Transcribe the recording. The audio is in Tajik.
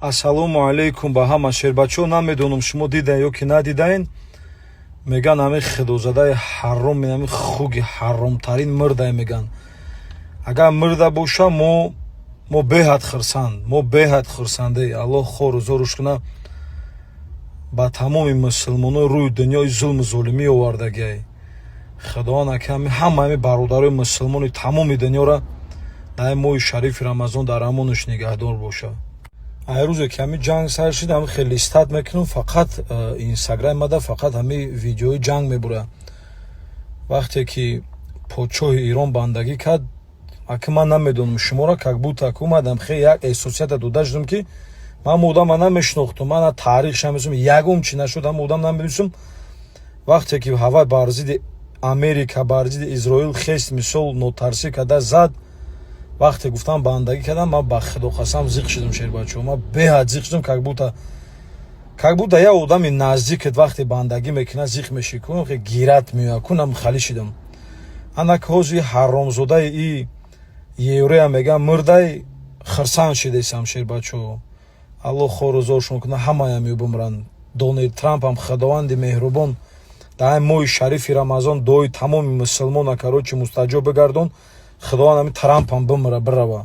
Ассалому алейкум ба ҳама шербачо. Намедонам шумо дидаин ё ки надидаин. Меган ҳами хидозадаи ҳаром, ҳами хуги ҳаромтарин мурдай меган. Агар мурда боша мо беҳад хурсанд, мо беҳад хурсанде. Аллоҳ хору зоруш куна ба тамоми мусулмонони рӯи дунёи зулму золимӣ овардагиай. Худоан ака ҳамаи бародарои мусулмони тамоми дунёро дар моҳи шарифи Рамазон дар амонаш нигаҳдор боша. Айрӯзе ки ҳами ҷанг сар шид, ҳами хеле истат мекунам, фақат инстаграм мада фақат ҳами видеои ҷанг мебура. Вақте ки подшоҳи Ирон бандагӣ кард, аки ман намедонам шуморо как будто омадам хеле як эҳсосията дода шудам ки ман одама намешнохтам, ман таърихша намедонистам, ягом чӣ нашуд ҳам одам намедонистам. Вақте ки ҳава бар зидди Америка, бар зидди Изроил хест мисол нотарсӣ када зад, вақте гуфтам бандагӣ кардам, ман ба худо қасам зиқ шудам шербачо. Ман беҳад зиқ шудам, как будто як одами наздикет вақте бандагӣ мекунад зиқ мешикунам, хе гират меякунам, хали шудам. Анак ҳози ҳаромзодаи и еврея меган мурдай хурсанд шидесам шербачо. Аллоҳ хору зоршон куна ҳамаям бимранд. Дональд Трамп ҳам худованди меҳрубон дар моҳи шарифи Рамазон дуои тамоми мусулмона карочи мустаҷоб бигардон. Худованд ҳами Трамп ҳам бимра бирава.